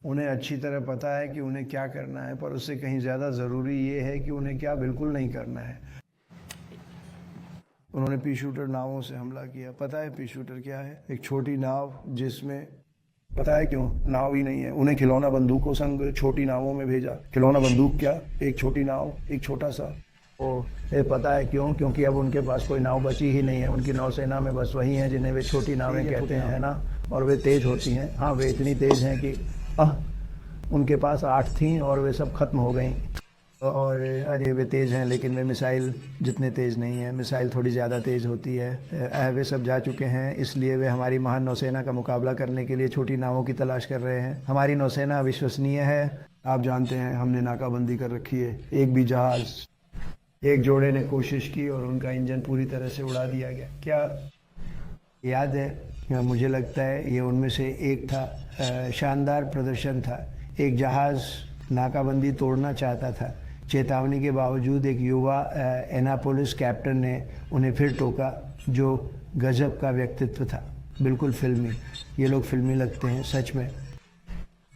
उन्हें अच्छी तरह पता है कि उन्हें क्या करना है, पर उससे कहीं ज़्यादा ज़रूरी ये है कि उन्हें क्या बिल्कुल नहीं करना है। उन्होंने पी शूटर नावों से हमला किया। पता है पी शूटर क्या है? एक छोटी नाव जिसमें, पता है क्यों? नाव ही नहीं है। उन्हें खिलौना बंदूकों संग छोटी नावों में भेजा। खिलौना बंदूक क्या, एक छोटी नाव, एक छोटा सा। ओ, ये पता है क्यों? क्योंकि अब उनके पास कोई नाव बची ही नहीं है। उनकी नौसेना में बस वही हैं जिन्हें वे छोटी नावें कहते हैं, है ना? और वे तेज होती हैं। हाँ, वे इतनी तेज हैं कि उनके पास 8 थीं और वे सब खत्म हो गई। और अरे वे तेज़ हैं, लेकिन वे मिसाइल जितने तेज़ नहीं हैं। मिसाइल थोड़ी ज़्यादा तेज़ होती है। वे सब जा चुके हैं, इसलिए वे हमारी महान नौसेना का मुकाबला करने के लिए छोटी नावों की तलाश कर रहे हैं। हमारी नौसेना विश्वसनीय है, आप जानते हैं। हमने नाकाबंदी कर रखी है। एक भी जहाज़, एक जोड़े ने कोशिश की और उनका इंजन पूरी तरह से उड़ा दिया गया। क्या याद है? मुझे लगता है ये उनमें से एक था। शानदार प्रदर्शन था। एक जहाज़ नाकाबंदी तोड़ना चाहता था। चेतावनी के बावजूद एक युवा एनापोलिस कैप्टन ने उन्हें फिर टोका, जो गजब का व्यक्तित्व था, बिल्कुल फिल्मी। ये लोग फिल्मी लगते हैं सच में।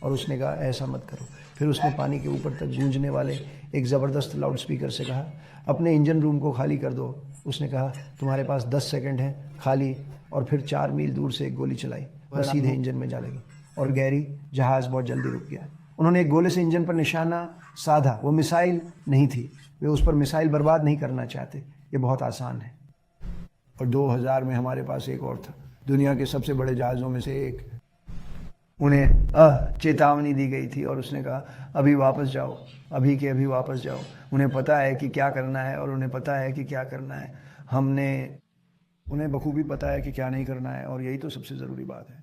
और उसने कहा ऐसा मत करो। फिर उसने पानी के ऊपर तक गूंजने वाले एक ज़बरदस्त लाउड स्पीकर से कहा, अपने इंजन रूम को खाली कर दो। उसने कहा, तुम्हारे पास 10 सेकंड हैं, खाली। और फिर 4 मील दूर से एक गोली चलाई, वह सीधे इंजन में जा लगी और गहरी जहाज़ बहुत जल्दी रुक गया। उन्होंने एक गोले से इंजन पर निशाना साधा। वो मिसाइल नहीं थी, वे उस पर मिसाइल बर्बाद नहीं करना चाहते। ये बहुत आसान है। और 2000 में हमारे पास एक और था, दुनिया के सबसे बड़े जहाज़ों में से एक। उन्हें चेतावनी दी गई थी और उसने कहा, अभी वापस जाओ, अभी के अभी वापस जाओ। उन्हें पता है कि क्या करना है और उन्हें पता है कि क्या करना है। उन्हें बखूबी पता है कि क्या नहीं करना है, और यही तो सबसे ज़रूरी बात है।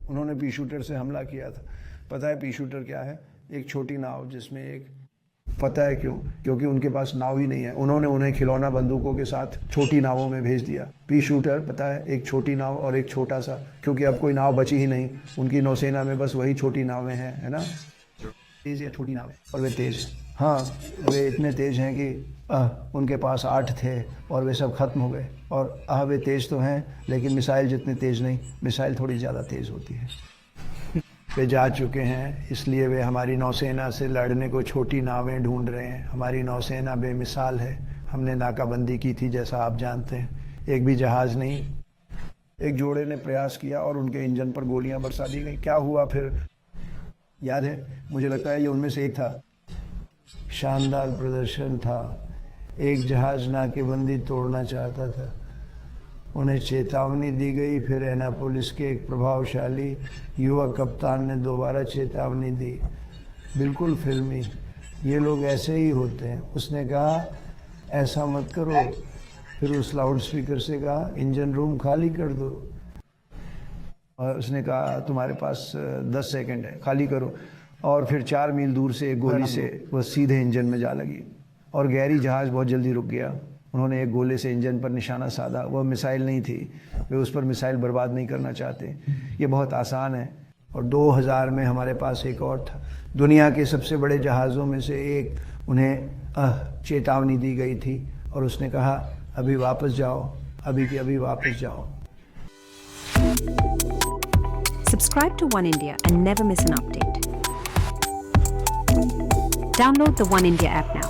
उन्होंने पी शूटर से हमला किया था। पता है पी शूटर क्या है? एक छोटी नाव जिसमें एक, पता है क्यों? क्योंकि उनके पास नाव ही नहीं है। उन्होंने उन्हें खिलौना बंदूकों के साथ छोटी नावों में भेज दिया। पी शूटर, पता है, एक छोटी नाव और एक छोटा सा, क्योंकि अब कोई नाव बची ही नहीं। उनकी नौसेना में बस वही छोटी नावें हैं, है ना? तेज़ या छोटी नावें, और वे तेज़, हाँ, वे इतने तेज़ हैं कि उनके पास 8 थे और वे सब खत्म हो गए। और वे तेज़ तो हैं, लेकिन मिसाइल जितने तेज़ नहीं। मिसाइल थोड़ी ज़्यादा तेज़ होती है। वे जा चुके हैं, इसलिए वे हमारी नौसेना से लड़ने को छोटी नावें ढूंढ रहे हैं। हमारी नौसेना बेमिसाल है। हमने नाकाबंदी की थी, जैसा आप जानते हैं। एक भी जहाज़ नहीं। एक जोड़े ने प्रयास किया और उनके इंजन पर गोलियां बरसा दी गई। क्या हुआ फिर? याद है? मुझे लगता है ये उनमें से एक था। शानदार प्रदर्शन था। एक जहाज़ नाकेबंदी तोड़ना चाहता था। उन्हें चेतावनी दी गई। फिर एनापोलिस के एक प्रभावशाली युवा कप्तान ने दोबारा चेतावनी दी। बिल्कुल फिल्मी। ये लोग ऐसे ही होते हैं। उसने कहा, ऐसा मत करो। फिर उस लाउड स्पीकर से कहा, इंजन रूम खाली कर दो। और उसने कहा, तुम्हारे पास 10 सेकंड है, खाली करो। और फिर 4 मील दूर से एक गोली से वह सीधे इंजन में जा लगी और गहरी जहाज़ बहुत जल्दी रुक गया। उन्होंने एक गोले से इंजन पर निशाना साधा। वह मिसाइल नहीं थी, वे उस पर मिसाइल बर्बाद नहीं करना चाहते। ये बहुत आसान है। और 2000 में हमारे पास एक और था, दुनिया के सबसे बड़े जहाज़ों में से एक। उन्हें चेतावनी दी गई थी और उसने कहा, अभी वापस जाओ, अभी के अभी वापस जाओ। Subscribe to One India and never miss an update. Download the One India app now.